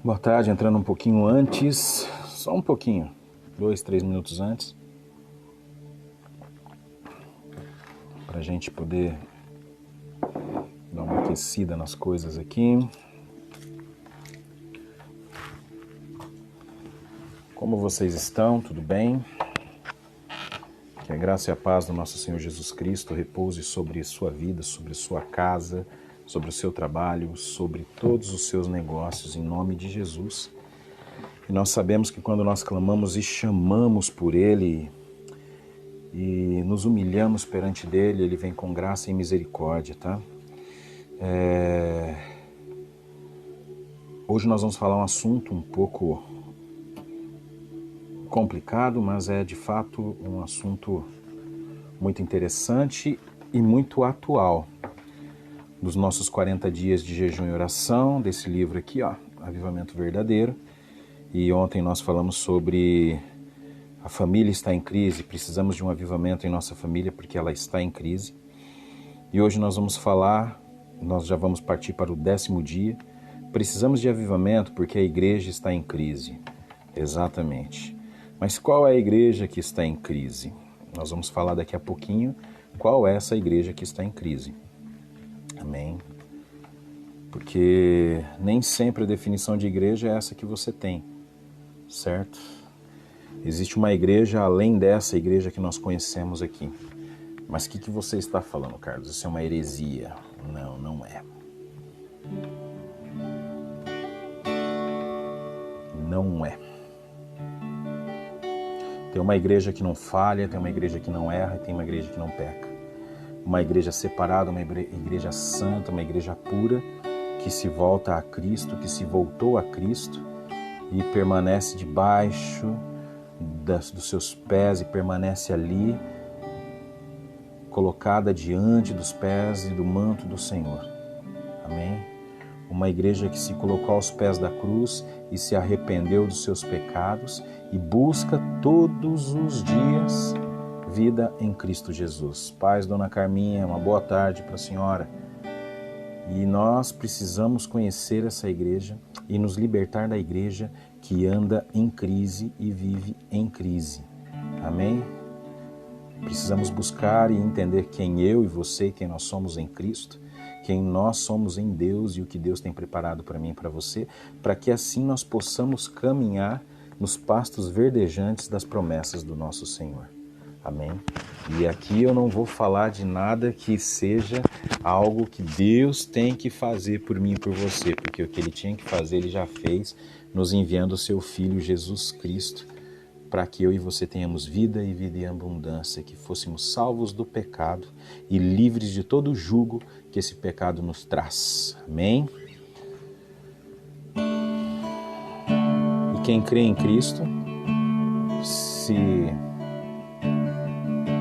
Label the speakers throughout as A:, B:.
A: Boa tarde, entrando um pouquinho antes, só um pouquinho, 2, 3 minutos antes, para a gente poder dar uma aquecida nas coisas aqui. Como vocês estão? Tudo bem? Que a graça e a paz do nosso Senhor Jesus Cristo repouse sobre sua vida, sobre sua casa, sobre o seu trabalho, sobre todos os seus negócios, em nome de Jesus. E nós sabemos que quando nós clamamos e chamamos por Ele e nos humilhamos perante dele, Ele vem com graça e misericórdia, tá? Hoje nós vamos falar um assunto um pouco complicado, mas é de fato um assunto muito interessante e muito atual. Dos nossos 40 dias de jejum e oração, desse livro aqui, ó, Avivamento Verdadeiro. E ontem nós falamos sobre a família está em crise, precisamos de um avivamento em nossa família porque ela está em crise. E hoje nós vamos falar, nós já vamos partir para o 10º dia, precisamos de avivamento porque a igreja está em crise. Exatamente. Mas qual é a igreja que está em crise? Nós vamos falar daqui a pouquinho qual é essa igreja que está em crise. Amém? Porque nem sempre a definição de igreja é essa que você tem, certo? Existe uma igreja além dessa igreja que nós conhecemos aqui. Mas o que você está falando, Carlos? Isso é uma heresia. Não, não é. Não é. Tem uma igreja que não falha, tem uma igreja que não erra e tem uma igreja que não peca. Uma igreja separada, uma igreja santa, uma igreja pura, que se volta a Cristo, que se voltou a Cristo e permanece debaixo dos seus pés e permanece ali, colocada diante dos pés e do manto do Senhor. Amém? Uma igreja que se colocou aos pés da cruz e se arrependeu dos seus pecados e busca todos os dias vida em Cristo Jesus. Paz, Dona Carminha, uma boa tarde para a senhora. E nós precisamos conhecer essa igreja e nos libertar da igreja que anda em crise e vive em crise. Amém? Precisamos buscar e entender quem eu e você, quem nós somos em Cristo, quem nós somos em Deus e o que Deus tem preparado para mim e para você, para que assim nós possamos caminhar nos pastos verdejantes das promessas do nosso Senhor. Amém? E aqui eu não vou falar de nada que seja algo que Deus tem que fazer por mim e por você, porque o que Ele tinha que fazer, Ele já fez, nos enviando o Seu Filho Jesus Cristo, para que eu e você tenhamos vida e vida em abundância, que fôssemos salvos do pecado e livres de todo o jugo que esse pecado nos traz. Amém? E quem crê em Cristo,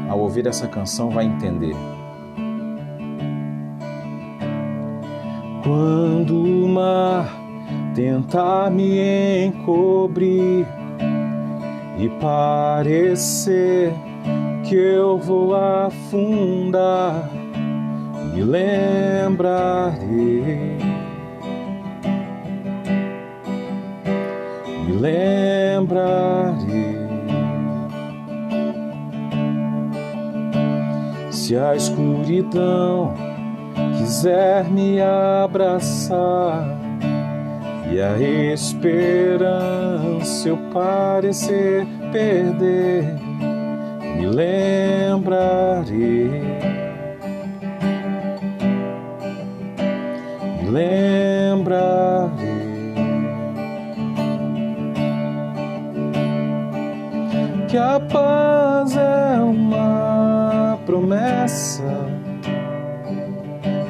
A: ao ouvir essa canção, vai entender. Quando o mar tentar me encobrir e parecer que eu vou afundar, me lembrarei, me lembrarei. Se a escuridão quiser me abraçar e a esperança eu parecer perder, me lembrarei, me lembrarei que a paz é uma promessa.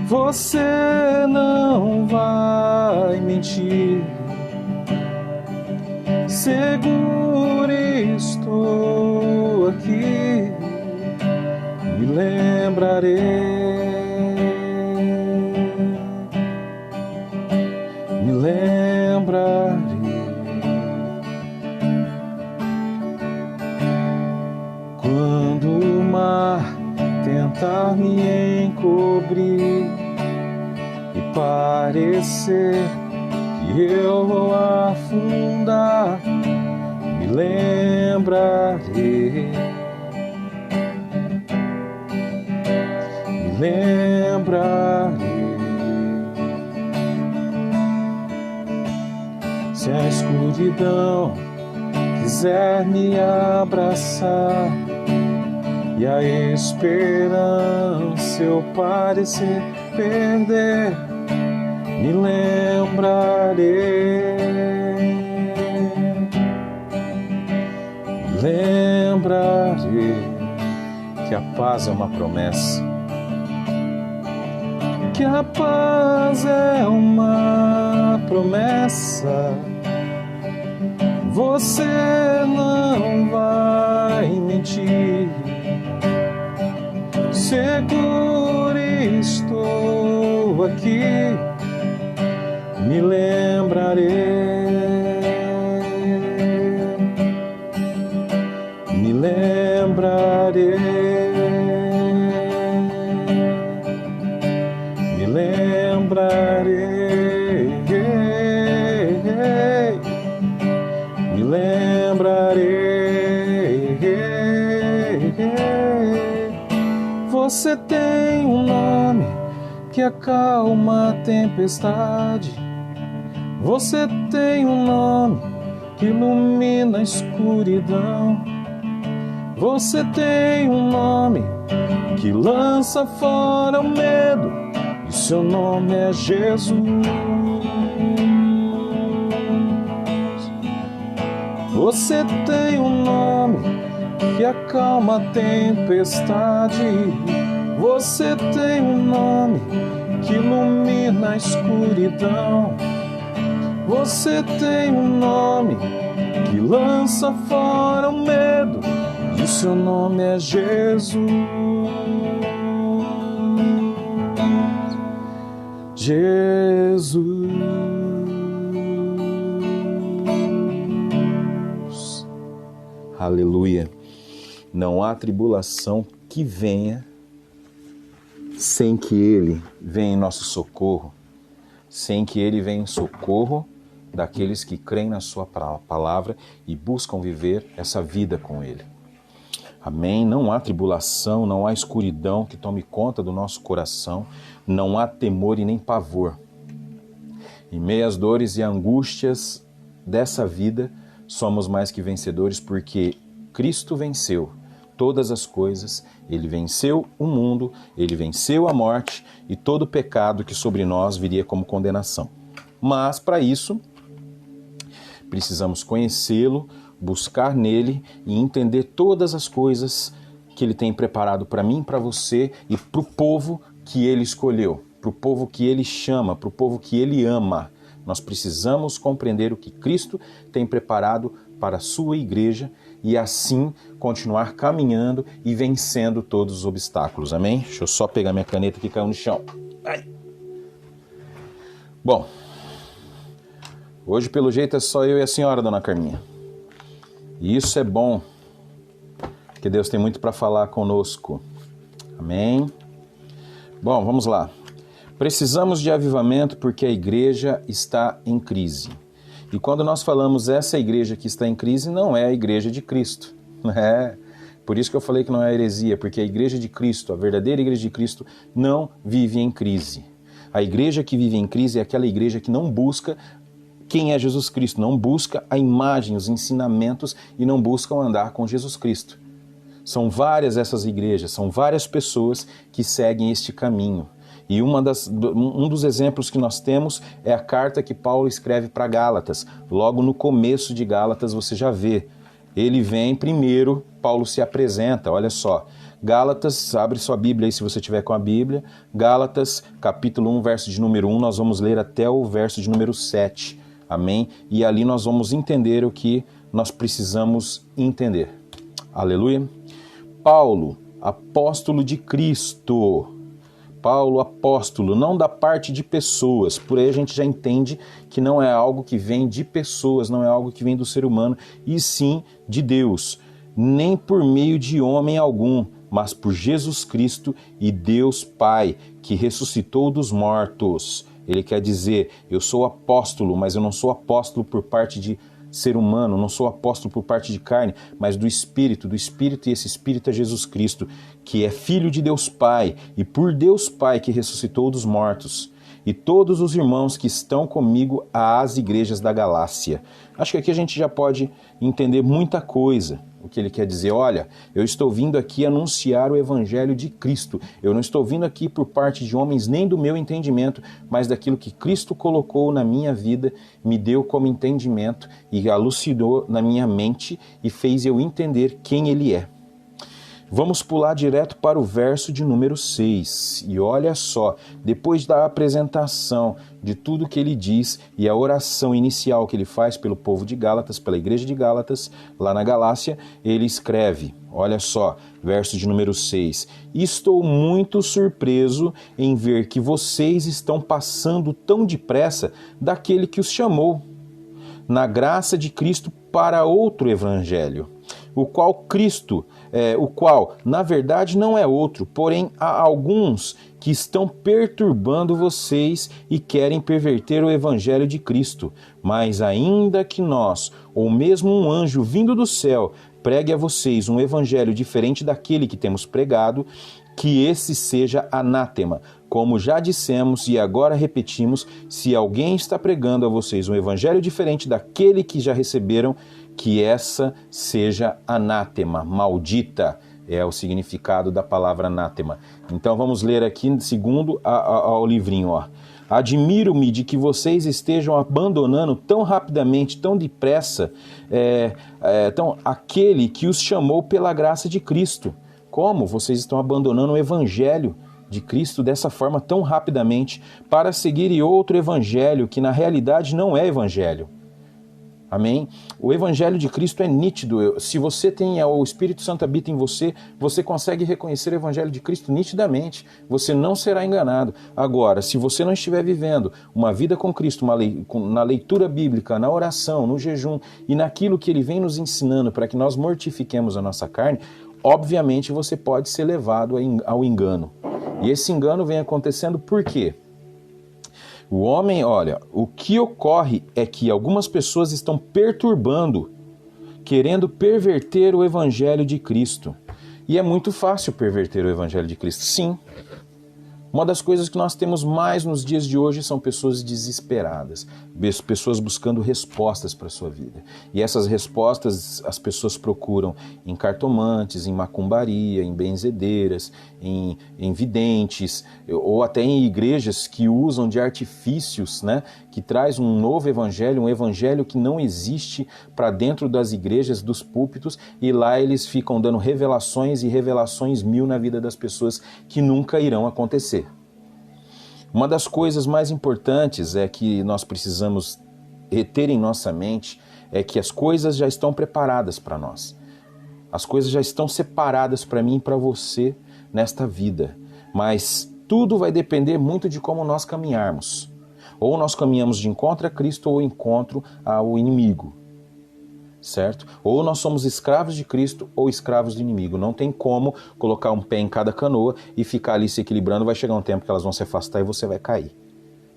A: Você não vai mentir, seguro estou aqui, me lembrarei, me lembrarei. Quando o mar tentar me encobrir e parecer que eu vou afundar, me lembrarei. Me lembrarei. Se a escuridão quiser me abraçar e a esperança eu parecer perder, me lembrarei. Me lembrarei que a paz é uma promessa, que a paz é uma promessa. Você não vai mentir, seguro estou aqui, me lembrarei, me lembrarei, me lembrarei. Me lembrarei. Você tem um nome que acalma a tempestade. Você tem um nome que ilumina a escuridão. Você tem um nome que lança fora o medo, e seu nome é Jesus. Você tem um nome que acalma a tempestade. Você tem um nome que ilumina a escuridão. Você tem um nome que lança fora o medo, e o seu nome é Jesus. Jesus. Aleluia. Não há tribulação que venha sem que Ele venha em nosso socorro, sem que Ele venha em socorro daqueles que creem na sua palavra e buscam viver essa vida com Ele. Amém? Não há tribulação, não há escuridão que tome conta do nosso coração, não há temor e nem pavor. Em meio às dores e angústias dessa vida, somos mais que vencedores porque Cristo venceu todas as coisas, Ele venceu o mundo, Ele venceu a morte e todo o pecado que sobre nós viria como condenação. Mas, para isso, precisamos conhecê-lo, buscar nele e entender todas as coisas que Ele tem preparado para mim, para você e para o povo que Ele escolheu, para o povo que Ele chama, para o povo que Ele ama. Nós precisamos compreender o que Cristo tem preparado para a sua igreja e assim continuar caminhando e vencendo todos os obstáculos. Amém? Deixa eu só pegar minha caneta que caiu no chão. Ai. Bom, hoje pelo jeito é só eu e a senhora, dona Carminha. E isso é bom, porque Deus tem muito para falar conosco. Amém? Bom, vamos lá. Precisamos de avivamento porque a igreja está em crise. E quando nós falamos essa igreja que está em crise, não é a igreja de Cristo. É. Por isso que eu falei que não é heresia, porque a igreja de Cristo, a verdadeira igreja de Cristo, não vive em crise. A igreja que vive em crise é aquela igreja que não busca quem é Jesus Cristo, não busca a imagem, os ensinamentos e não buscam andar com Jesus Cristo. São várias essas igrejas, são várias pessoas que seguem este caminho. E um dos exemplos que nós temos é a carta que Paulo escreve para Gálatas. Logo no começo de Gálatas você já vê. Ele vem primeiro, Paulo se apresenta, olha só. Gálatas, abre sua Bíblia aí se você tiver com a Bíblia. Gálatas, capítulo 1, verso de número 1, nós vamos ler até o verso de número 7. Amém? E ali nós vamos entender o que nós precisamos entender. Aleluia. Paulo, apóstolo de Cristo. Paulo, apóstolo, não da parte de pessoas. Por aí a gente já entende que não é algo que vem de pessoas, não é algo que vem do ser humano, e sim de Deus. Nem por meio de homem algum, mas por Jesus Cristo e Deus Pai, que ressuscitou dos mortos. Ele quer dizer, eu sou apóstolo, mas eu não sou apóstolo por parte de ser humano, não sou apóstolo por parte de carne, mas do Espírito, e esse Espírito é Jesus Cristo, que é Filho de Deus Pai, e por Deus Pai que ressuscitou dos mortos, e todos os irmãos que estão comigo às igrejas da Galácia. Acho que aqui a gente já pode entender muita coisa. O que ele quer dizer, olha, eu estou vindo aqui anunciar o Evangelho de Cristo. Eu não estou vindo aqui por parte de homens nem do meu entendimento, mas daquilo que Cristo colocou na minha vida, me deu como entendimento e elucidou na minha mente e fez eu entender quem Ele é. Vamos pular direto para o verso de número 6. E olha só, depois da apresentação de tudo que ele diz e a oração inicial que ele faz pelo povo de Gálatas, pela igreja de Gálatas, lá na Galácia, ele escreve, olha só, verso de número 6. Estou muito surpreso em ver que vocês estão passando tão depressa daquele que os chamou, na graça de Cristo, para outro evangelho, o qual na verdade não é outro, porém há alguns que estão perturbando vocês e querem perverter o evangelho de Cristo. Mas ainda que nós, ou mesmo um anjo vindo do céu, pregue a vocês um evangelho diferente daquele que temos pregado, que esse seja anátema. Como já dissemos e agora repetimos, se alguém está pregando a vocês um evangelho diferente daquele que já receberam, que essa seja anátema, maldita, é o significado da palavra anátema. Então vamos ler aqui segundo ao livrinho, ó. Admiro-me de que vocês estejam abandonando tão rapidamente, tão depressa, aquele que os chamou pela graça de Cristo. Como vocês estão abandonando o evangelho de Cristo dessa forma tão rapidamente para seguirem outro evangelho que na realidade não é evangelho? Amém? O evangelho de Cristo é nítido. Se você tem o Espírito Santo habita em você, você consegue reconhecer o evangelho de Cristo nitidamente. Você não será enganado. Agora, se você não estiver vivendo uma vida com Cristo, na leitura bíblica, na oração, no jejum e naquilo que Ele vem nos ensinando para que nós mortifiquemos a nossa carne, obviamente você pode ser levado ao engano. E esse engano vem acontecendo por quê? O homem, olha, o que ocorre é que algumas pessoas estão perturbando, querendo perverter o evangelho de Cristo. E é muito fácil perverter o evangelho de Cristo, sim. Uma das coisas que nós temos mais nos dias de hoje são pessoas desesperadas, pessoas buscando respostas para a sua vida. E essas respostas as pessoas procuram em cartomantes, em macumbaria, em benzedeiras, em videntes, ou até em igrejas que usam de artifícios, né, que traz um novo evangelho, um evangelho que não existe para dentro das igrejas, dos púlpitos, e lá eles ficam dando revelações e revelações mil na vida das pessoas que nunca irão acontecer. Uma das coisas mais importantes é que nós precisamos ter em nossa mente é que as coisas já estão preparadas para nós. As coisas já estão separadas para mim e para você nesta vida. Mas tudo vai depender muito de como nós caminharmos. Ou nós caminhamos de encontro a Cristo ou encontro ao inimigo. Certo? Ou nós somos escravos de Cristo ou escravos do inimigo. Não tem como colocar um pé em cada canoa e ficar ali se equilibrando. Vai chegar um tempo que elas vão se afastar e você vai cair.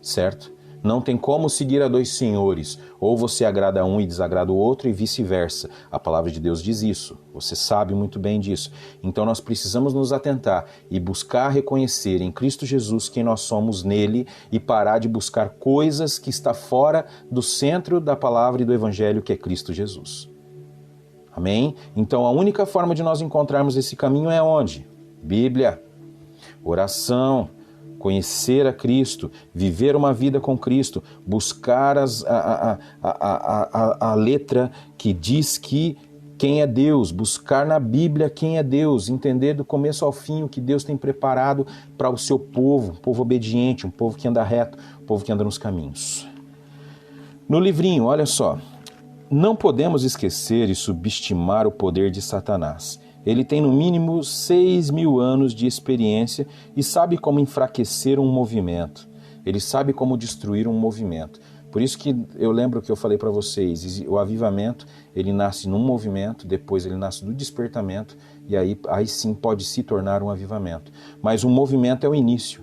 A: Certo? Não tem como seguir a dois senhores. Ou você agrada um e desagrada o outro e vice-versa. A palavra de Deus diz isso. Você sabe muito bem disso. Então nós precisamos nos atentar e buscar reconhecer em Cristo Jesus quem nós somos nele e parar de buscar coisas que está fora do centro da palavra e do evangelho que é Cristo Jesus. Amém? Então a única forma de nós encontrarmos esse caminho é onde? Bíblia, oração, conhecer a Cristo, viver uma vida com Cristo, buscar a letra que diz que quem é Deus, buscar na Bíblia quem é Deus, entender do começo ao fim o que Deus tem preparado para o seu povo, um povo obediente, um povo que anda reto, um povo que anda nos caminhos. No livrinho, olha só, não podemos esquecer e subestimar o poder de Satanás. Ele tem no mínimo 6.000 anos de experiência e sabe como enfraquecer um movimento. Ele sabe como destruir um movimento. Por isso que eu lembro que eu falei para vocês, o avivamento, ele nasce num movimento, depois ele nasce do despertamento, e aí sim pode se tornar um avivamento. Mas um movimento é o início.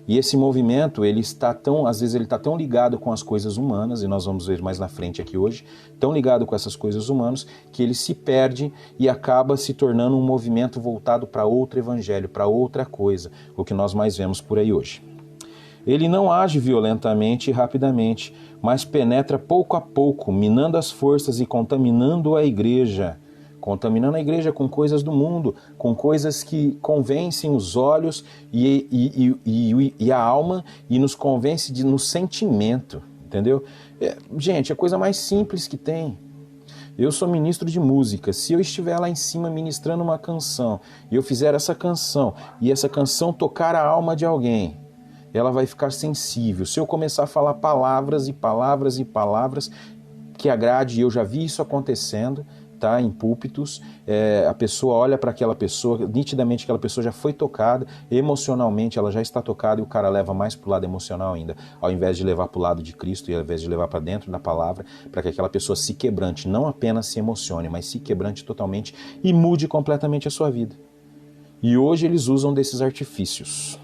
A: E esse movimento, às vezes ele está tão ligado com as coisas humanas, e nós vamos ver mais na frente aqui hoje, tão ligado com essas coisas humanas, que ele se perde e acaba se tornando um movimento voltado para outro evangelho, para outra coisa, o que nós mais vemos por aí hoje. Ele não age violentamente e rapidamente, mas penetra pouco a pouco, minando as forças e contaminando a igreja com coisas do mundo, com coisas que convencem os olhos e a alma e nos convence no sentimento, entendeu? Gente, é a coisa mais simples que tem. Eu sou ministro de música. Se eu estiver lá em cima ministrando uma canção e eu fizer essa canção e essa canção tocar a alma de alguém, ela vai ficar sensível. Se eu começar a falar palavras e palavras e palavras que agrade, eu já vi isso acontecendo, tá, em púlpitos, a pessoa olha para aquela pessoa, nitidamente aquela pessoa já foi tocada, emocionalmente ela já está tocada e o cara leva mais para o lado emocional ainda, ao invés de levar para o lado de Cristo e ao invés de levar para dentro da palavra, para que aquela pessoa se quebrante, não apenas se emocione, mas se quebrante totalmente e mude completamente a sua vida. E hoje eles usam desses artifícios.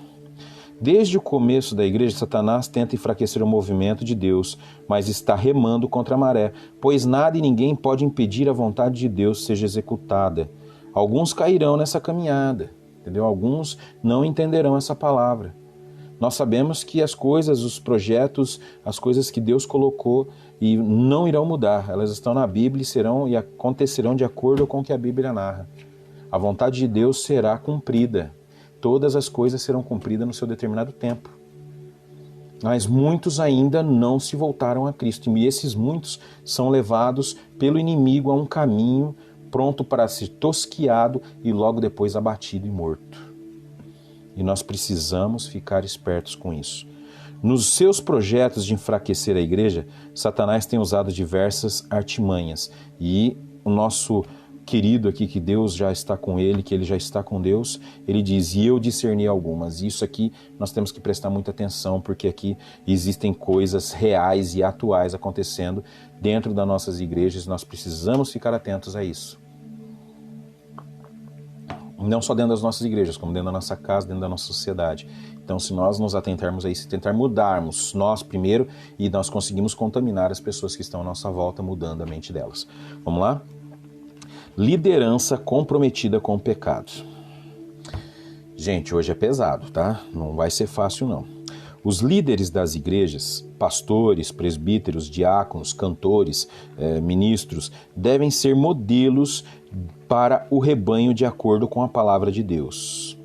A: Desde o começo da igreja, Satanás tenta enfraquecer o movimento de Deus, mas está remando contra a maré, pois nada e ninguém pode impedir a vontade de Deus seja executada. Alguns cairão nessa caminhada, entendeu? Alguns não entenderão essa palavra. Nós sabemos que as coisas, os projetos, as coisas que Deus colocou e não irão mudar. Elas estão na Bíblia e acontecerão de acordo com o que a Bíblia narra. A vontade de Deus será cumprida. Todas as coisas serão cumpridas no seu determinado tempo. Mas muitos ainda não se voltaram a Cristo. E esses muitos são levados pelo inimigo a um caminho pronto para ser tosquiado e logo depois abatido e morto. E nós precisamos ficar espertos com isso. Nos seus projetos de enfraquecer a igreja, Satanás tem usado diversas artimanhas. E o nosso querido aqui, que Deus já está com ele, que ele já está com Deus, ele diz, e eu discerni algumas. Isso aqui nós temos que prestar muita atenção, porque aqui existem coisas reais e atuais acontecendo dentro das nossas igrejas, nós precisamos ficar atentos a isso. Não só dentro das nossas igrejas, como dentro da nossa casa, dentro da nossa sociedade. Então, se nós nos atentarmos a isso, tentar mudarmos nós primeiro, e nós conseguimos contaminar as pessoas que estão à nossa volta, mudando a mente delas. Vamos lá? Liderança comprometida com o pecado. Gente, hoje é pesado, tá? Não vai ser fácil, não. Os líderes das igrejas, pastores, presbíteros, diáconos, cantores, ministros, devem ser modelos para o rebanho de acordo com a palavra de Deus.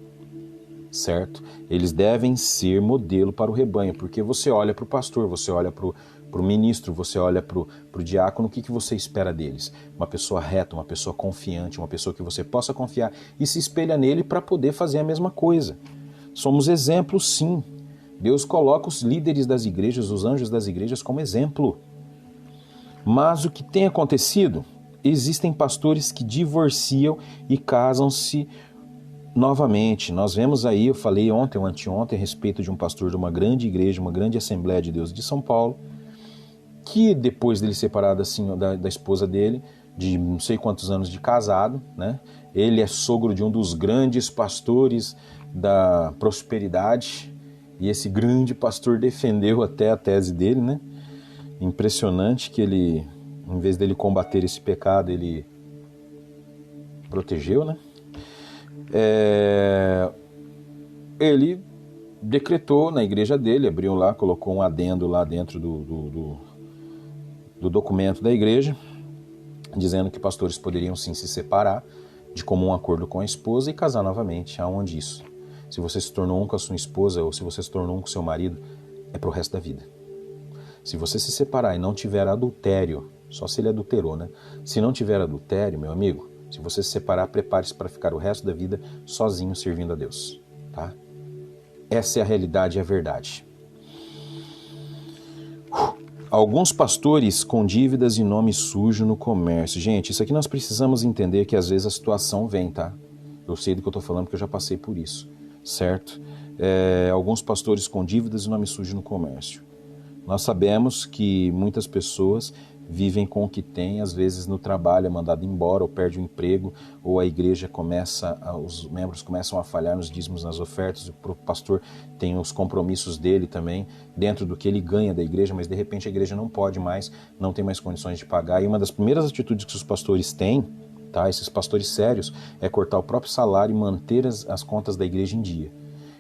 A: Certo? Eles devem ser modelo para o rebanho, porque você olha para o pastor, você olha para o ministro, você olha para o diácono, o que você espera deles? Uma pessoa reta, uma pessoa confiante, uma pessoa que você possa confiar e se espelha nele para poder fazer a mesma coisa. Somos exemplos, sim. Deus coloca os líderes das igrejas, os anjos das igrejas como exemplo. Mas o que tem acontecido? Existem pastores que divorciam e casam-se novamente. Nós vemos aí, eu falei ontem ou anteontem a respeito de um pastor de uma grande igreja, uma grande Assembleia de Deus de São Paulo, que depois dele separado assim, da esposa dele, de não sei quantos anos de casado, né? Ele é sogro de um dos grandes pastores da prosperidade, e esse grande pastor defendeu até a tese dele, né? Impressionante que ele, em vez dele combater esse pecado, ele protegeu, né? Ele decretou na igreja dele, abriu lá, colocou um adendo lá dentro do documento da igreja, dizendo que pastores poderiam sim se separar de comum acordo com a esposa e casar novamente. Aonde isso? Se você se tornou um com a sua esposa ou se você se tornou um com o seu marido, é pro resto da vida. Se você se separar e não tiver adultério, só se ele adulterou, né? Se não tiver adultério, meu amigo, se você se separar, prepare-se para ficar o resto da vida sozinho servindo a Deus, tá? Essa é a realidade e a verdade. Alguns pastores com dívidas e nome sujo no comércio. Gente, isso aqui nós precisamos entender que às vezes a situação vem, tá? Eu sei do que eu estou falando porque eu já passei por isso, certo? Alguns pastores com dívidas e nome sujo no comércio. Nós sabemos que muitas pessoas vivem com o que tem, às vezes no trabalho é mandado embora, ou perde o emprego, ou a igreja os membros começam a falhar nos dízimos, nas ofertas, o pastor tem os compromissos dele também, dentro do que ele ganha da igreja, mas de repente a igreja não pode mais, não tem mais condições de pagar, e uma das primeiras atitudes que os pastores têm, tá, esses pastores sérios, é cortar o próprio salário e manter as contas da igreja em dia.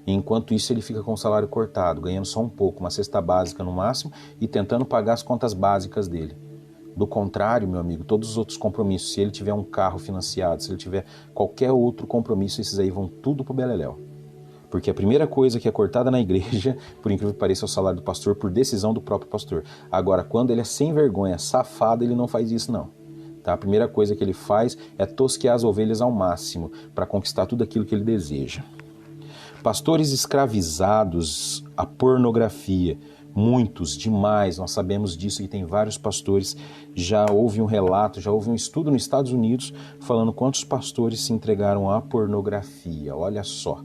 A: E enquanto isso ele fica com o salário cortado, ganhando só um pouco, uma cesta básica no máximo, e tentando pagar as contas básicas dele. Do contrário, meu amigo, todos os outros compromissos, se ele tiver um carro financiado, se ele tiver qualquer outro compromisso, esses aí vão tudo pro beleléu. Porque a primeira coisa que é cortada na igreja, por incrível que pareça, é o salário do pastor, por decisão do próprio pastor. Agora, quando ele é sem vergonha, safado, ele não faz isso não. Tá? A primeira coisa que ele faz é tosquear as ovelhas ao máximo, para conquistar tudo aquilo que ele deseja. Pastores escravizados à pornografia, muitos, demais, nós sabemos disso, que tem vários pastores, já houve um relato, já houve um estudo nos Estados Unidos falando quantos pastores se entregaram à pornografia, olha só.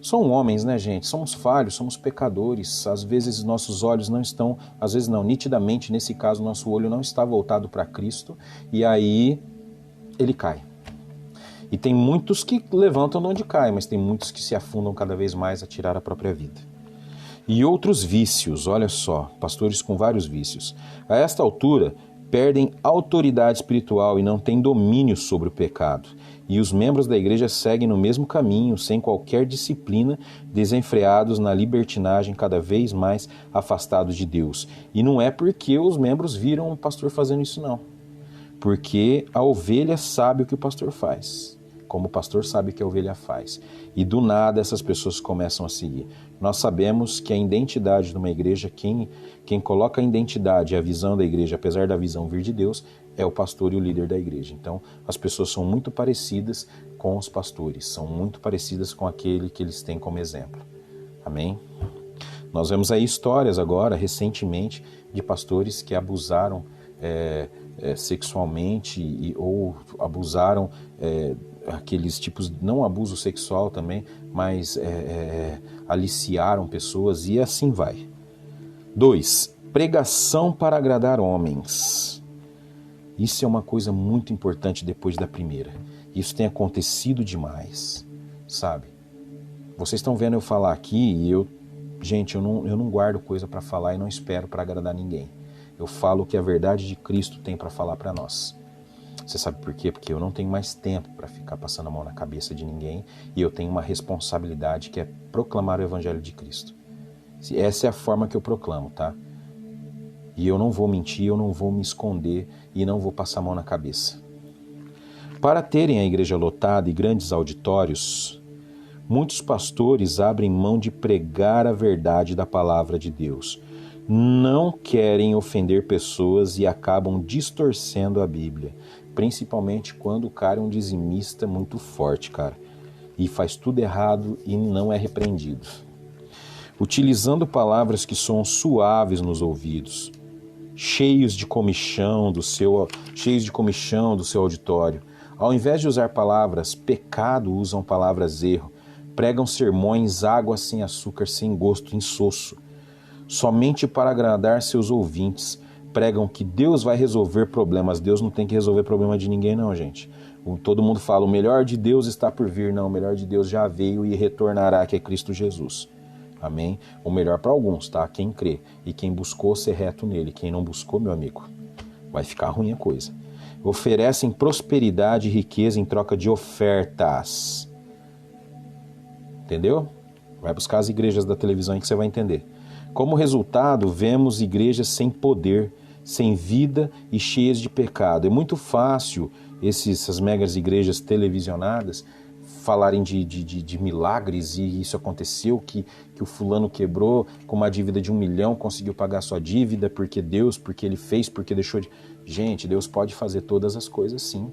A: São homens, né, gente? Somos falhos, somos pecadores, às vezes nossos olhos não estão, às vezes não, nitidamente, nesse caso, nosso olho não está voltado para Cristo, e aí ele cai. E tem muitos que levantam de onde cai, mas tem muitos que se afundam cada vez mais a tirar a própria vida. E outros vícios, olha só, pastores com vários vícios. A esta altura, perdem autoridade espiritual e não têm domínio sobre o pecado. E os membros da igreja seguem no mesmo caminho, sem qualquer disciplina, desenfreados na libertinagem, cada vez mais afastados de Deus. E não é porque os membros viram o pastor fazendo isso, não. Porque a ovelha sabe o que o pastor faz, como o pastor sabe o que a ovelha faz. E do nada essas pessoas começam a seguir. Nós sabemos que a identidade de uma igreja, quem coloca a identidade e a visão da igreja, apesar da visão vir de Deus, é o pastor e o líder da igreja. Então, as pessoas são muito parecidas com os pastores, são muito parecidas com aquele que eles têm como exemplo. Amém? Nós vemos aí histórias agora, recentemente, de pastores que abusaram sexualmente ou abusaram aqueles tipos, não abuso sexual também, mas aliciaram pessoas e assim vai. 2. Pregação para agradar homens. Isso é uma coisa muito importante depois da primeira. Isso tem acontecido demais, sabe? Vocês estão vendo eu falar aqui e eu não guardo coisa para falar e não espero para agradar ninguém. Eu falo o que a verdade de Cristo tem para falar para nós. Você sabe por quê? Porque eu não tenho mais tempo para ficar passando a mão na cabeça de ninguém e eu tenho uma responsabilidade que é proclamar o Evangelho de Cristo. Essa é a forma que eu proclamo, tá? E eu não vou mentir, eu não vou me esconder e não vou passar a mão na cabeça. Para terem a igreja lotada e grandes auditórios, muitos pastores abrem mão de pregar a verdade da palavra de Deus. Não querem ofender pessoas e acabam distorcendo a Bíblia. Principalmente quando o cara é um dizimista muito forte, cara. E faz tudo errado e não é repreendido. Utilizando palavras que soam suaves nos ouvidos, cheios de comichão do seu auditório. Ao invés de usar palavras pecado, usam palavras erro. Pregam sermões água sem açúcar, sem gosto, insosso. Somente para agradar seus ouvintes. Pregam que Deus vai resolver problemas. Deus não tem que resolver problema de ninguém não, gente. Todo mundo fala, o melhor de Deus está por vir. Não, o melhor de Deus já veio e retornará, que é Cristo Jesus. Amém? O melhor para alguns, tá? Quem crê e quem buscou ser reto nele. Quem não buscou, meu amigo, vai ficar ruim a coisa. Oferecem prosperidade e riqueza em troca de ofertas. Entendeu? Vai buscar as igrejas da televisão aí que você vai entender. Como resultado, vemos igrejas sem poder, sem vida e cheias de pecado. É muito fácil essas megas igrejas televisionadas falarem de milagres e isso aconteceu, que o fulano quebrou com uma dívida de 1 milhão, conseguiu pagar sua dívida, porque Deus, porque ele fez, porque deixou de... Gente, Deus pode fazer todas as coisas sim.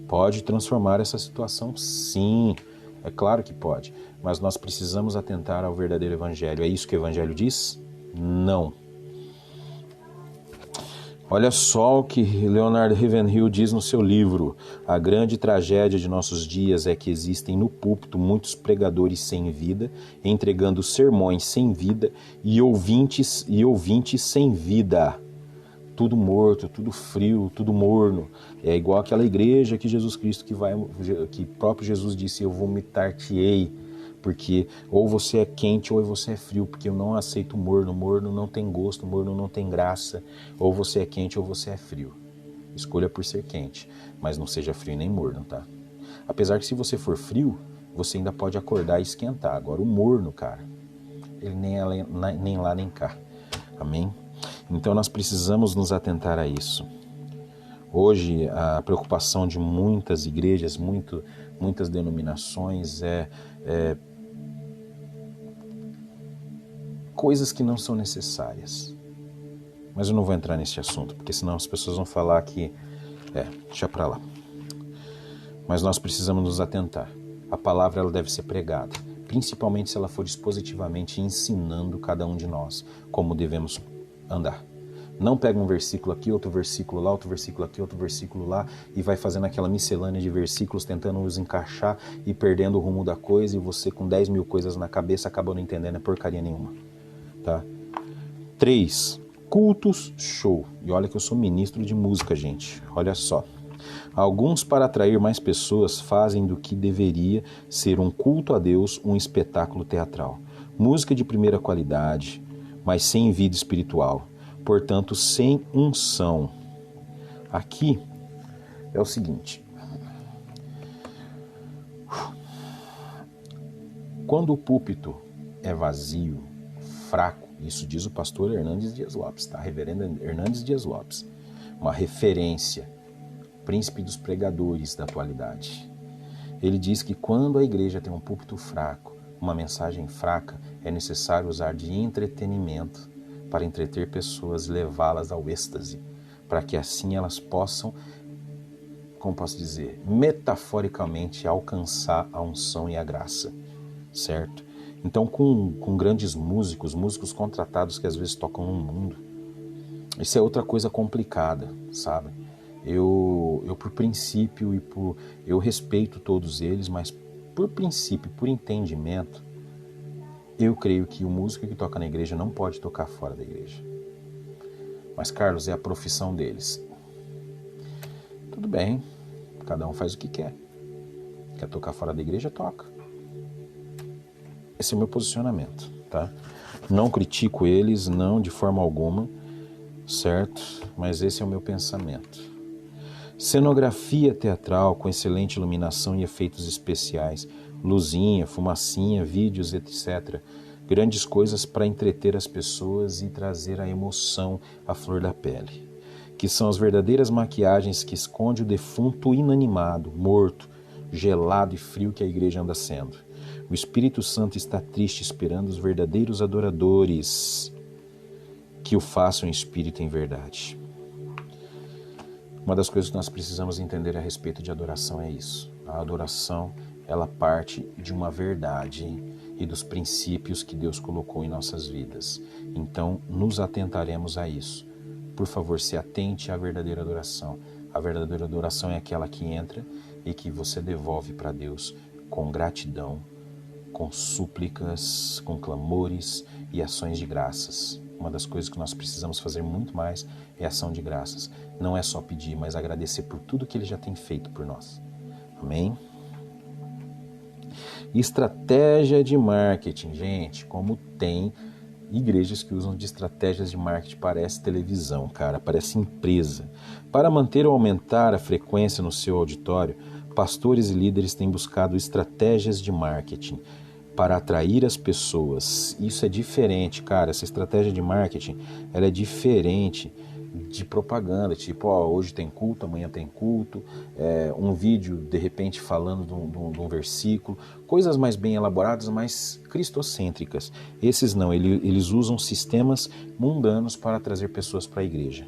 A: Pode transformar essa situação sim. É claro que pode. Mas nós precisamos atentar ao verdadeiro Evangelho. É isso que o Evangelho diz? Não. Olha só o que Leonard Ravenhill diz no seu livro. A grande tragédia de nossos dias é que existem no púlpito muitos pregadores sem vida, entregando sermões sem vida e ouvintes sem vida. tudo morto, tudo frio, tudo morno. É igual aquela igreja que Jesus Cristo, que próprio Jesus disse, eu vomitar-te-ei, porque ou você é quente ou você é frio, porque eu não aceito morno, morno não tem gosto, morno não tem graça, ou você é quente ou você é frio. Escolha por ser quente, mas não seja frio nem morno, tá? Apesar que se você for frio, você ainda pode acordar e esquentar. Agora o morno, cara, ele nem lá nem cá. Amém? Então nós precisamos nos atentar a isso. Hoje a preocupação de muitas igrejas, muitas denominações é coisas que não são necessárias. Mas eu não vou entrar nesse assunto, porque senão as pessoas vão falar que... deixa pra lá. Mas nós precisamos nos atentar. A palavra ela deve ser pregada, principalmente se ela for expositivamente ensinando cada um de nós como devemos andar. Não pega um versículo aqui, outro versículo lá, outro versículo aqui, outro versículo lá e vai fazendo aquela miscelânea de versículos, tentando os encaixar e perdendo o rumo da coisa, e você com 10 mil coisas na cabeça acaba não entendendo porcaria nenhuma. Tá? 3. Cultos show. E olha que eu sou ministro de música, gente. Olha só. Alguns, para atrair mais pessoas, fazem do que deveria ser um culto a Deus um espetáculo teatral. Música de primeira qualidade, mas sem vida espiritual. Portanto, sem unção. Aqui é o seguinte. Quando o púlpito é vazio, fraco, isso diz o pastor Hernandes Dias Lopes, tá? Reverendo Hernandes Dias Lopes, uma referência, príncipe dos pregadores da atualidade. Ele diz que quando a igreja tem um púlpito fraco, uma mensagem fraca, é necessário usar de entretenimento para entreter pessoas e levá-las ao êxtase, para que assim elas possam, como posso dizer, metaforicamente alcançar a unção e a graça, certo? Então com grandes músicos contratados que às vezes tocam no mundo, isso é outra coisa complicada, sabe? Eu por princípio eu respeito todos eles, mas por princípio, por entendimento, eu creio que o músico que toca na igreja não pode tocar fora da igreja. Mas, Carlos, é a profissão deles. Tudo bem, cada um faz o que quer. Quer tocar fora da igreja, toca. Esse é o meu posicionamento, tá? Não critico eles, não de forma alguma, certo? Mas esse é o meu pensamento. Cenografia teatral com excelente iluminação e efeitos especiais, luzinha, fumacinha, vídeos, etc. Grandes coisas para entreter as pessoas e trazer a emoção à flor da pele, que são as verdadeiras maquiagens que esconde o defunto inanimado, morto, gelado e frio que a igreja anda sendo. O Espírito Santo está triste esperando os verdadeiros adoradores que o façam em espírito e em verdade. Uma das coisas que nós precisamos entender a respeito de adoração é isso. A adoração, ela parte de uma verdade e dos princípios que Deus colocou em nossas vidas. Então, nos atentaremos a isso. Por favor, se atente à verdadeira adoração. A verdadeira adoração é aquela que entra e que você devolve para Deus com gratidão, com súplicas, com clamores e ações de graças. Uma das coisas que nós precisamos fazer muito mais é ação de graças. Não é só pedir, mas agradecer por tudo que Ele já tem feito por nós. Amém? Estratégia de marketing. Gente, como tem igrejas que usam de estratégias de marketing, parece televisão, cara, parece empresa. Para manter ou aumentar a frequência no seu auditório, pastores e líderes têm buscado estratégias de marketing para atrair as pessoas. Isso é diferente, cara. Essa estratégia de marketing, ela é diferente de propaganda, tipo, hoje tem culto, amanhã tem culto, um vídeo, de repente, falando de um versículo, coisas mais bem elaboradas, mais cristocêntricas. Esses não, eles usam sistemas mundanos para trazer pessoas para a igreja.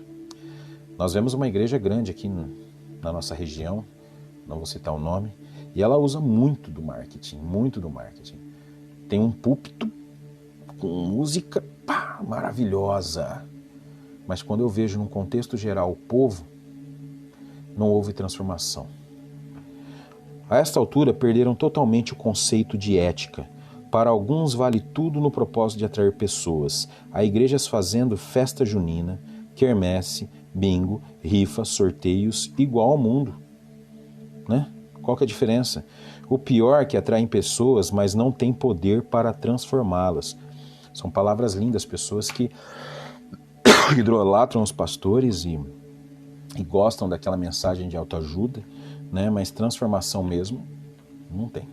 A: Nós vemos uma igreja grande aqui na nossa região, não vou citar o nome, e ela usa muito do marketing, muito do marketing. Tem um púlpito com música maravilhosa, mas quando eu vejo num contexto geral o povo, não houve transformação. A esta altura perderam totalmente o conceito de ética. Para alguns vale tudo no propósito de atrair pessoas. Há igrejas fazendo festa junina, quermesse, bingo, rifa, sorteios, igual ao mundo, né? Qual que é a diferença? O pior é que atraem pessoas, mas não têm poder para transformá-las. São palavras lindas, pessoas que idolatram os pastores e gostam daquela mensagem de autoajuda, né? Mas transformação mesmo, não tem.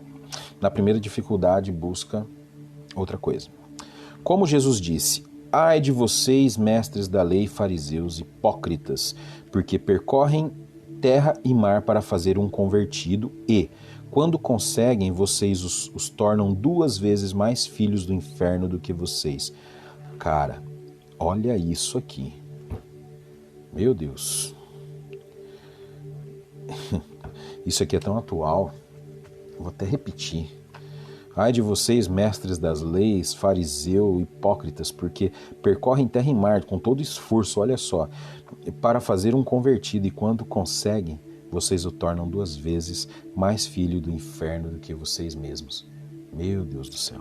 A: Na primeira dificuldade, busca outra coisa. Como Jesus disse: ai de vocês, mestres da lei, fariseus, hipócritas, porque percorrem terra e mar para fazer um convertido e, quando conseguem, vocês os tornam 2 vezes mais filhos do inferno do que vocês. Cara, olha isso aqui. Meu Deus. Isso aqui é tão atual. Vou até repetir. Ai de vocês, mestres das leis, fariseu, hipócritas, porque percorrem terra e mar com todo esforço, olha só, para fazer um convertido, e quando conseguem, vocês o tornam 2 vezes mais filho do inferno do que vocês mesmos. Meu Deus do céu.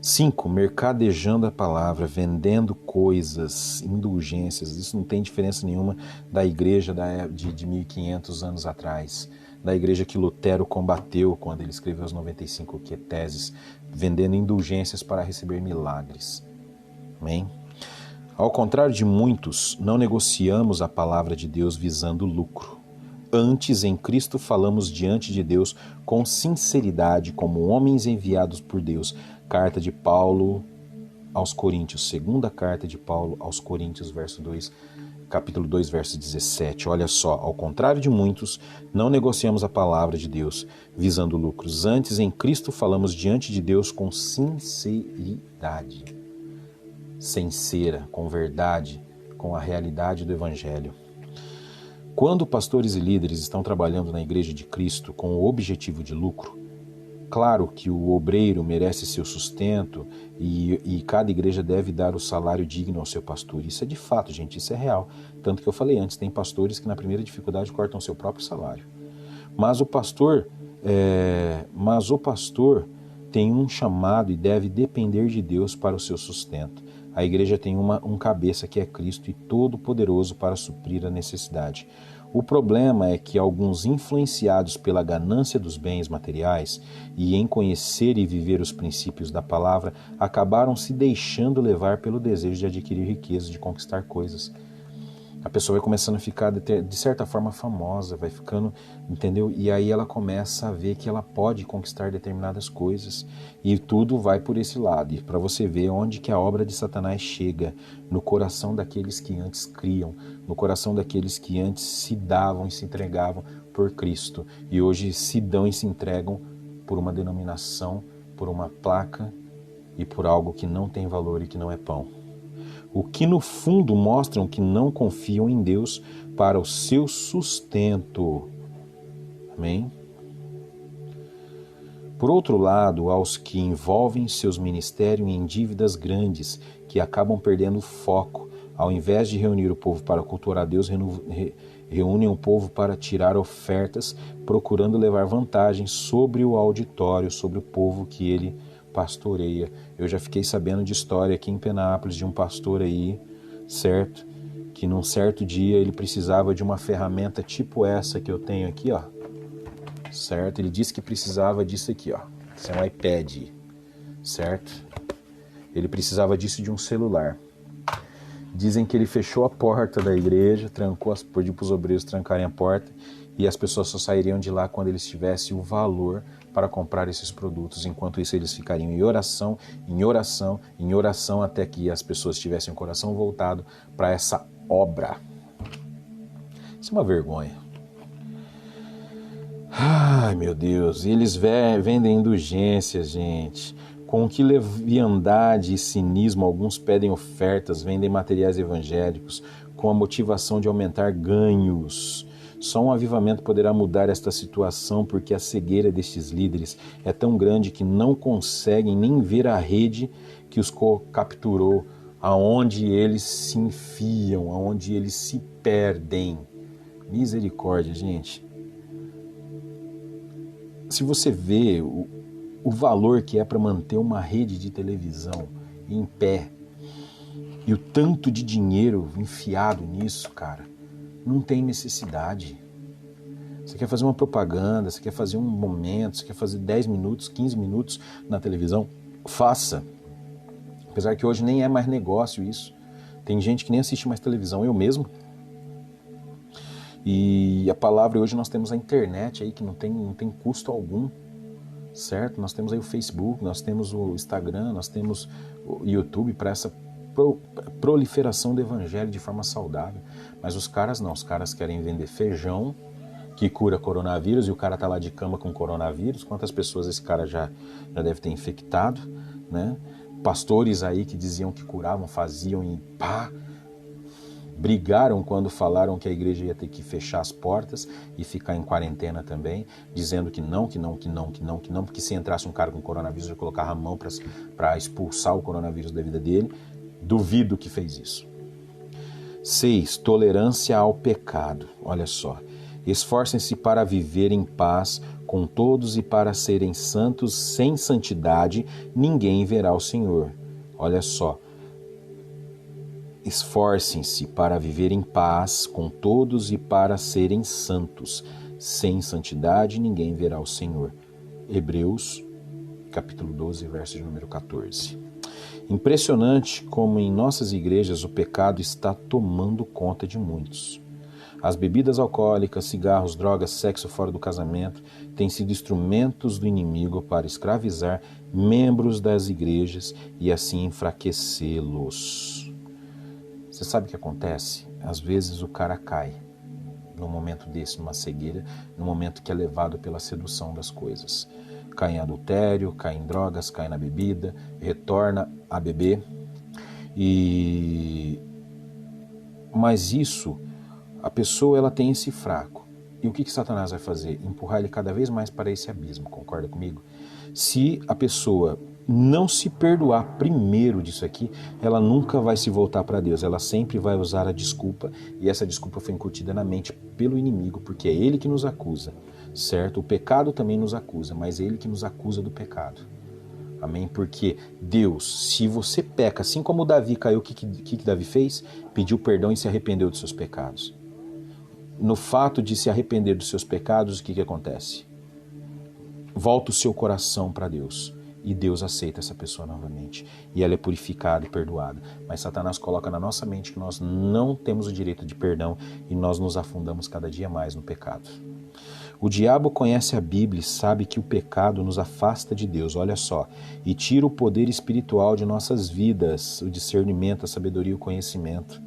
A: 5. Mercadejando a palavra, vendendo coisas, indulgências. Isso não tem diferença nenhuma da igreja de 1500 anos atrás, da igreja que Lutero combateu quando ele escreveu as 95 teses, vendendo indulgências para receber milagres. Amém? Ao contrário de muitos, não negociamos a palavra de Deus visando lucro. Antes, em Cristo, falamos diante de Deus com sinceridade, como homens enviados por Deus. Carta de Paulo aos Coríntios, segunda carta de Paulo aos Coríntios, capítulo 2, verso 17. Olha só, ao contrário de muitos, não negociamos a palavra de Deus visando lucros. Antes, em Cristo, falamos diante de Deus com sinceridade. Sincera, com verdade, com a realidade do Evangelho. Quando pastores e líderes estão trabalhando na Igreja de Cristo com o objetivo de lucro, claro que o obreiro merece seu sustento e cada igreja deve dar o salário digno ao seu pastor. Isso é de fato, gente, isso é real. Tanto que eu falei antes, tem pastores que na primeira dificuldade cortam seu próprio salário. Mas o pastor tem um chamado e deve depender de Deus para o seu sustento. A igreja tem um cabeça que é Cristo e todo-poderoso para suprir a necessidade. O problema é que alguns, influenciados pela ganância dos bens materiais e em conhecer e viver os princípios da palavra, acabaram se deixando levar pelo desejo de adquirir riquezas, de conquistar coisas. A pessoa vai começando a ficar, de certa forma, famosa, vai ficando, entendeu? E aí ela começa a ver que ela pode conquistar determinadas coisas e tudo vai por esse lado. E para você ver onde que a obra de Satanás chega, no coração daqueles que antes criam, no coração daqueles que antes se davam e se entregavam por Cristo e hoje se dão e se entregam por uma denominação, por uma placa e por algo que não tem valor e que não é pão. O que no fundo mostram que não confiam em Deus para o seu sustento. Amém? Por outro lado, aos que envolvem seus ministérios em dívidas grandes, que acabam perdendo o foco, ao invés de reunir o povo para cultuar a Deus, reúnem o povo para tirar ofertas, procurando levar vantagem sobre o auditório, sobre o povo que ele pastoreia. Eu já fiquei sabendo de história aqui em Penápolis de um pastor aí, certo? Que num certo dia ele precisava de uma ferramenta tipo essa que eu tenho aqui, ó. Certo? Ele disse que precisava disso aqui, ó. Isso é um iPad, certo? Ele precisava disso de um celular. Dizem que ele fechou a porta da igreja, pediu para os obreiros trancarem a porta e as pessoas só sairiam de lá quando eles tivessem o valor para comprar esses produtos. Enquanto isso, eles ficariam em oração, em oração, em oração, até que as pessoas tivessem o coração voltado para essa obra. Isso é uma vergonha. Ai, meu Deus, e eles vendem indulgências, gente. Com que leviandade e cinismo alguns pedem ofertas, vendem materiais evangélicos, com a motivação de aumentar ganhos. Só um avivamento poderá mudar esta situação, porque a cegueira destes líderes é tão grande que não conseguem nem ver a rede que os capturou, aonde eles se enfiam, aonde eles se perdem. Misericórdia, gente. Se você vê o valor que é para manter uma rede de televisão em pé, E o tanto de dinheiro enfiado nisso, cara, não tem necessidade. Você quer fazer uma propaganda, você quer fazer um momento, você quer fazer 10 minutos, 15 minutos na televisão, faça. Apesar que hoje nem é mais negócio isso. Tem gente que nem assiste mais televisão, eu mesmo. E a palavra, hoje nós temos a internet aí que não tem custo algum, certo? Nós temos aí o Facebook, nós temos o Instagram, nós temos o YouTube para essa proliferação do evangelho de forma saudável. Mas os caras não, os caras querem vender feijão que cura coronavírus e o cara tá lá de cama com coronavírus. Quantas pessoas esse cara já deve ter infectado, né? Pastores aí que diziam que curavam, faziam e pá, brigaram quando falaram que a igreja ia ter que fechar as portas e ficar em quarentena também, dizendo que não, porque se entrasse um cara com coronavírus, já colocava a mão para expulsar o coronavírus da vida dele. Duvido que fez isso. 6. Tolerância ao pecado. Olha só. Esforcem-se para viver em paz com todos e para serem santos. Sem santidade, ninguém verá o Senhor. Olha só. Esforcem-se para viver em paz com todos e para serem santos. Sem santidade, ninguém verá o Senhor. Hebreus, capítulo 12, verso de número 14. Impressionante como em nossas igrejas o pecado está tomando conta de muitos. As bebidas alcoólicas, cigarros, drogas, sexo fora do casamento têm sido instrumentos do inimigo para escravizar membros das igrejas e assim enfraquecê-los. Você sabe o que acontece? Às vezes o cara cai num momento desse, numa cegueira, num momento que é levado pela sedução das coisas. Cai em adultério, cai em drogas, cai na bebida, retorna a beber. Mas isso, a pessoa ela tem esse fraco. E o que Satanás vai fazer? Empurrar ele cada vez mais para esse abismo, concorda comigo? Se a pessoa não se perdoar primeiro disso aqui, ela nunca vai se voltar para Deus, ela sempre vai usar a desculpa, e essa desculpa foi incutida na mente pelo inimigo, porque é ele que nos acusa, certo? O pecado também nos acusa, mas é ele que nos acusa do pecado, amém? Porque Deus, se você peca, assim como Davi caiu, o que Davi fez? Pediu perdão e se arrependeu dos seus pecados. No fato de se arrepender dos seus pecados, o que acontece? Volta o seu coração para Deus. E Deus aceita essa pessoa novamente. E ela é purificada e perdoada. Mas Satanás coloca na nossa mente que nós não temos o direito de perdão e nós nos afundamos cada dia mais no pecado. O diabo conhece a Bíblia e sabe que o pecado nos afasta de Deus, olha só, e tira o poder espiritual de nossas vidas, o discernimento, a sabedoria e o conhecimento.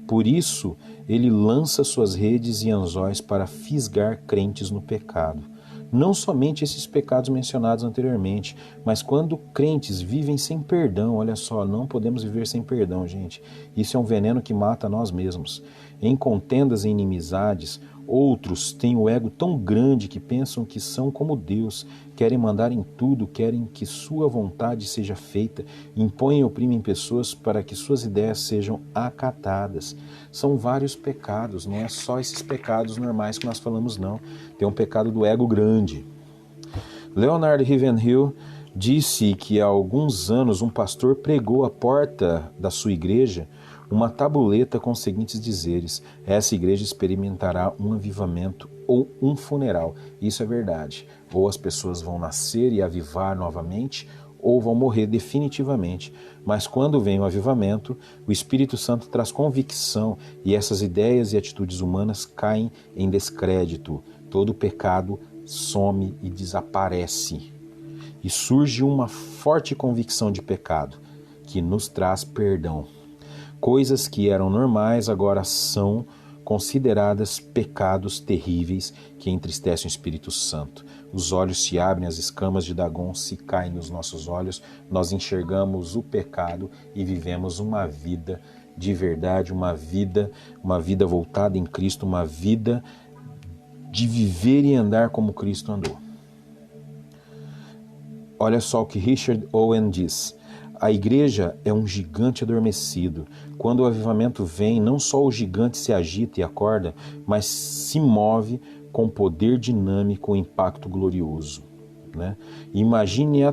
A: Por isso, ele lança suas redes e anzóis para fisgar crentes no pecado. Não somente esses pecados mencionados anteriormente, mas quando crentes vivem sem perdão, olha só, não podemos viver sem perdão, gente. Isso é um veneno que mata nós mesmos. Em contendas e inimizades, outros têm o ego tão grande que pensam que são como Deus, querem mandar em tudo, querem que sua vontade seja feita, impõem e oprimem pessoas para que suas ideias sejam acatadas. São vários pecados, não é só esses pecados normais que nós falamos, não. Tem um pecado do ego grande. Leonard Ravenhill disse que há alguns anos um pastor pregou à porta da sua igreja uma tabuleta com os seguintes dizeres: essa igreja experimentará um avivamento ou um funeral. Isso é verdade. Ou as pessoas vão nascer e avivar novamente, ou vão morrer definitivamente. Mas quando vem o avivamento, o Espírito Santo traz convicção e essas ideias e atitudes humanas caem em descrédito. Todo pecado some e desaparece. E surge uma forte convicção de pecado que nos traz perdão. Coisas que eram normais agora são consideradas pecados terríveis que entristecem o Espírito Santo. Os olhos se abrem, as escamas de Dagon se caem nos nossos olhos, nós enxergamos o pecado e vivemos uma vida de verdade, uma vida voltada em Cristo, uma vida de viver e andar como Cristo andou. Olha só o que Richard Owen diz: a igreja é um gigante adormecido. Quando o avivamento vem, não só o gigante se agita e acorda, mas se move com poder dinâmico e impacto glorioso. né? Imagine a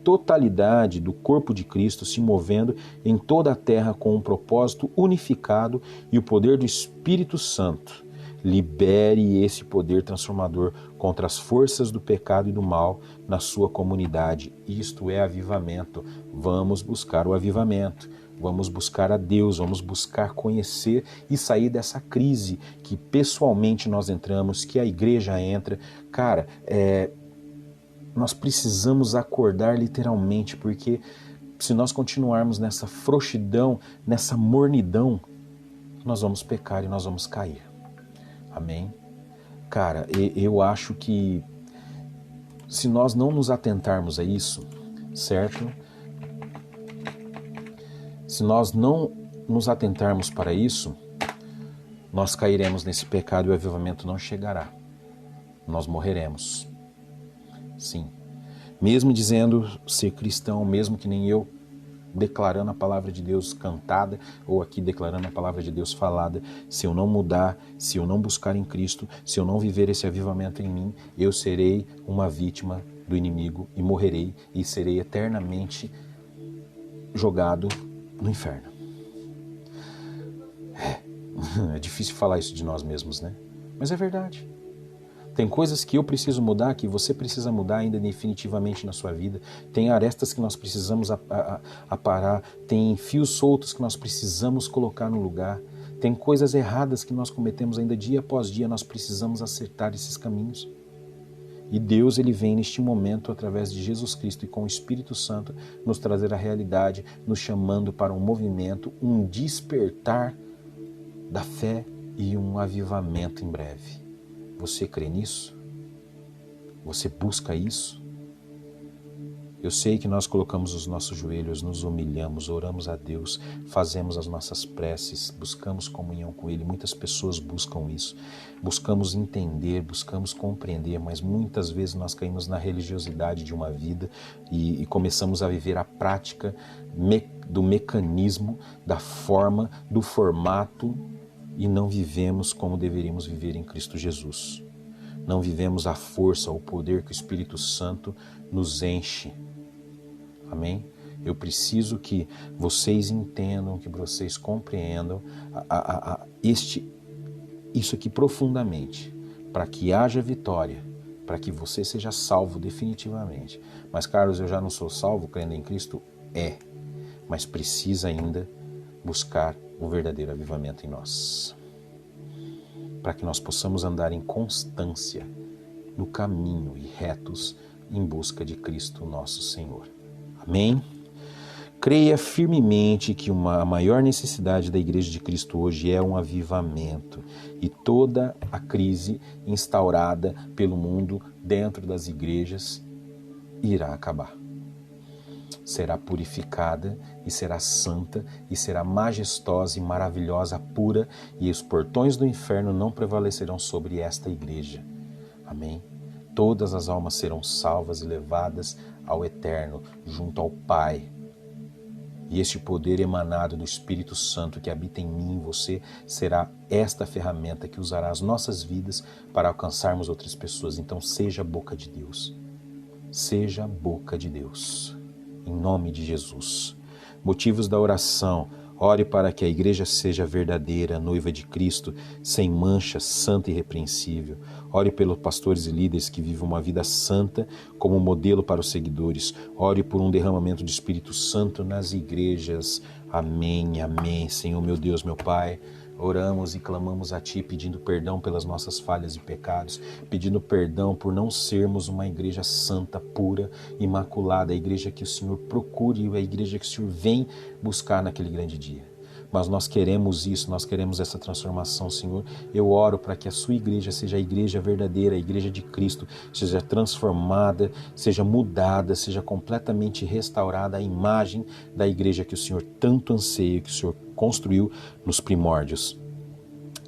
A: totalidade do corpo de Cristo se movendo em toda a terra com um propósito unificado e o poder do Espírito Santo. Libere esse poder transformador contra as forças do pecado e do mal na sua comunidade. Isto é avivamento. Vamos buscar o avivamento. Vamos buscar a Deus, vamos buscar conhecer e sair dessa crise que pessoalmente nós entramos, que a igreja entra. Cara, nós precisamos acordar literalmente, porque se nós continuarmos nessa frouxidão, nessa mornidão, nós vamos pecar e nós vamos cair. Amém? Cara, eu acho que se nós não nos atentarmos a isso, certo? Se nós não nos atentarmos para isso, nós cairemos nesse pecado e o avivamento não chegará. Nós morreremos. Sim. Mesmo dizendo ser cristão, mesmo que nem eu, declarando a palavra de Deus cantada ou aqui declarando a palavra de Deus falada, se eu não mudar, se eu não buscar em Cristo, se eu não viver esse avivamento em mim, eu serei uma vítima do inimigo e morrerei e serei eternamente jogado no inferno. É difícil falar isso de nós mesmos, né? Mas é verdade. Tem coisas que eu preciso mudar, que você precisa mudar ainda definitivamente na sua vida. Tem arestas que nós precisamos aparar. Tem fios soltos que nós precisamos colocar no lugar. Tem coisas erradas que nós cometemos ainda dia após dia. Nós precisamos acertar esses caminhos. E Deus, Ele vem neste momento, através de Jesus Cristo e com o Espírito Santo, nos trazer a realidade, nos chamando para um movimento, um despertar da fé e um avivamento em breve. Você crê nisso? Você busca isso? Eu sei que nós colocamos os nossos joelhos, nos humilhamos, oramos a Deus, fazemos as nossas preces, buscamos comunhão com Ele. Muitas pessoas buscam isso. Buscamos entender, buscamos compreender, mas muitas vezes nós caímos na religiosidade de uma vida e começamos a viver a prática do mecanismo, da forma, do formato e não vivemos como deveríamos viver em Cristo Jesus. Não vivemos a força, o poder que o Espírito Santo nos enche. Amém? Eu preciso que vocês entendam, que vocês compreendam isso aqui profundamente, para que haja vitória, para que você seja salvo definitivamente. Mas, Carlos, eu já não sou salvo crendo em Cristo? Mas precisa ainda buscar o verdadeiro avivamento em nós, para que nós possamos andar em constância no caminho e retos em busca de Cristo nosso Senhor. Amém? Creia firmemente que a maior necessidade da Igreja de Cristo hoje é um avivamento e toda a crise instaurada pelo mundo dentro das igrejas irá acabar. Será purificada e será santa e será majestosa e maravilhosa, pura, e os portões do inferno não prevalecerão sobre esta igreja. Amém? Todas as almas serão salvas e levadas ao eterno, junto ao Pai. E este poder emanado do Espírito Santo que habita em mim e em você será esta ferramenta que usará as nossas vidas para alcançarmos outras pessoas. Então seja a boca de Deus. Seja a boca de Deus. Em nome de Jesus. Motivos da oração. Ore para que a igreja seja verdadeira, noiva de Cristo, sem mancha, santa e irrepreensível. Ore pelos pastores e líderes que vivem uma vida santa como modelo para os seguidores. Ore por um derramamento de Espírito Santo nas igrejas. Amém, amém. Senhor, meu Deus, meu Pai, oramos e clamamos a Ti pedindo perdão pelas nossas falhas e pecados, pedindo perdão por não sermos uma igreja santa, pura, imaculada, a igreja que o Senhor procure, a igreja que o Senhor vem buscar naquele grande dia. Mas nós queremos isso, nós queremos essa transformação, Senhor. Eu oro para que a sua igreja seja a igreja verdadeira, a igreja de Cristo, seja transformada, seja mudada, seja completamente restaurada a imagem da igreja que o Senhor tanto anseia, que o Senhor construiu nos primórdios.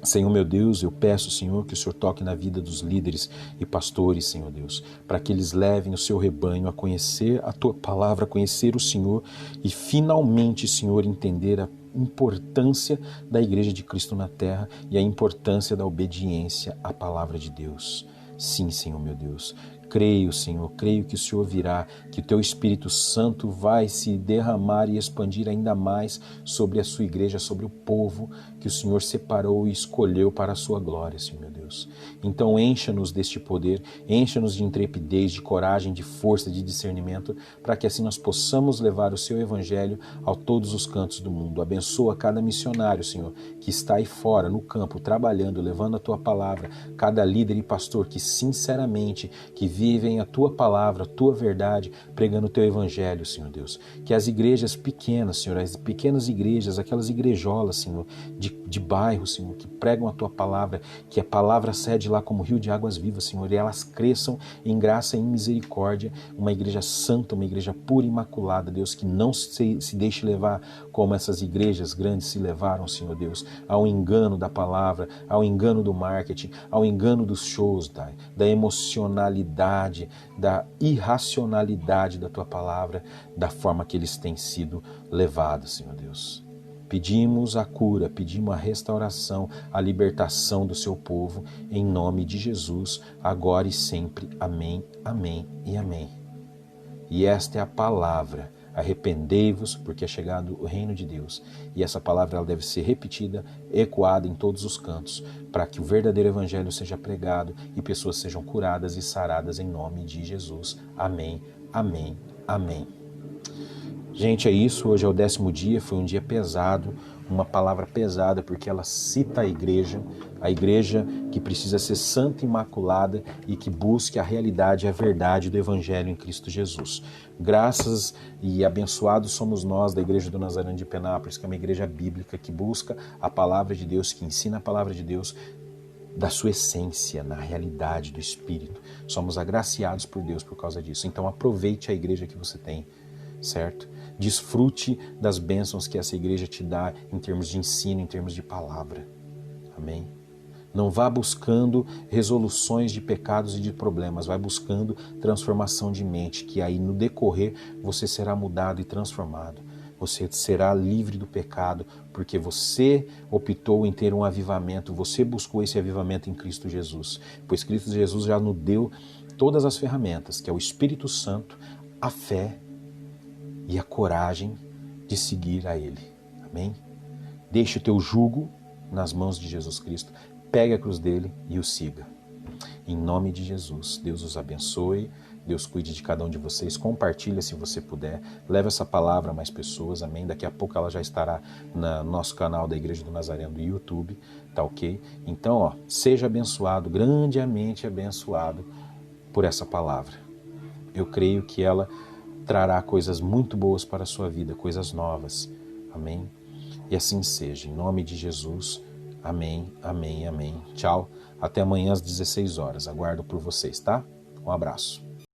A: Senhor meu Deus, eu peço, Senhor, que o Senhor toque na vida dos líderes e pastores, Senhor Deus, para que eles levem o seu rebanho a conhecer a Tua palavra, a conhecer o Senhor e finalmente, Senhor, entender a importância da Igreja de Cristo na terra e a importância da obediência à palavra de Deus. Sim, Senhor meu Deus. creio, Senhor, creio que o Senhor virá, que o Teu Espírito Santo vai se derramar e expandir ainda mais sobre a Sua igreja, sobre o povo que o Senhor separou e escolheu para a Sua glória, Senhor meu Deus. Então encha-nos deste poder, encha-nos de intrepidez, de coragem, de força, de discernimento, para que assim nós possamos levar o Seu Evangelho a todos os cantos do mundo. Abençoa cada missionário, Senhor, que está aí fora, no campo, trabalhando, levando a Tua palavra, cada líder e pastor que sinceramente, que vivem a Tua palavra, a Tua verdade, pregando o Teu Evangelho, Senhor Deus. Que as igrejas pequenas, Senhor, as pequenas igrejas, aquelas igrejolas, Senhor, de bairro, Senhor, que pregam a Tua palavra, que a palavra cede lá como rio de águas vivas, Senhor, e elas cresçam em graça e em misericórdia, uma igreja santa, uma igreja pura e imaculada, Deus, que não se deixe levar como essas igrejas grandes se levaram, Senhor Deus, ao engano da palavra, ao engano do marketing, ao engano dos shows, da emocionalidade, da irracionalidade da Tua palavra, da forma que eles têm sido levados, Senhor Deus. Pedimos a cura, pedimos a restauração, a libertação do Seu povo, em nome de Jesus, agora e sempre. Amém, amém e amém. E esta é a palavra. Arrependei-vos, porque é chegado o reino de Deus. E essa palavra ela deve ser repetida, ecoada em todos os cantos, para que o verdadeiro evangelho seja pregado e pessoas sejam curadas e saradas em nome de Jesus. Amém, amém, amém. Gente, é isso. Hoje é o 10º dia, foi um dia pesado, uma palavra pesada, porque ela cita a igreja que precisa ser santa e imaculada e que busque a realidade e a verdade do Evangelho em Cristo Jesus. Graças e abençoados somos nós da Igreja do Nazareno de Penápolis, que é uma igreja bíblica que busca a palavra de Deus, que ensina a palavra de Deus da sua essência, na realidade do Espírito. Somos agraciados por Deus por causa disso. Então aproveite a igreja que você tem, certo? Desfrute das bênçãos que essa igreja te dá em termos de ensino, em termos de palavra. Amém? Não vá buscando resoluções de pecados e de problemas, vai buscando transformação de mente, que aí no decorrer você será mudado e transformado. Você será livre do pecado, porque você optou em ter um avivamento, você buscou esse avivamento em Cristo Jesus. Pois Cristo Jesus já nos deu todas as ferramentas, que é o Espírito Santo, a fé e a coragem de seguir a Ele. Amém? Deixe o teu jugo nas mãos de Jesus Cristo, pegue a cruz dele e o siga. Em nome de Jesus, Deus os abençoe, Deus cuide de cada um de vocês, compartilha se você puder, leve essa palavra a mais pessoas, amém? Daqui a pouco ela já estará no nosso canal da Igreja do Nazareno do YouTube, tá ok? Então, seja abençoado, grandemente abençoado por essa palavra. Eu creio que ela trará coisas muito boas para a sua vida, coisas novas, amém? E assim seja, em nome de Jesus, amém, amém, amém. Tchau, até amanhã às 16 horas, aguardo por vocês, tá? Um abraço.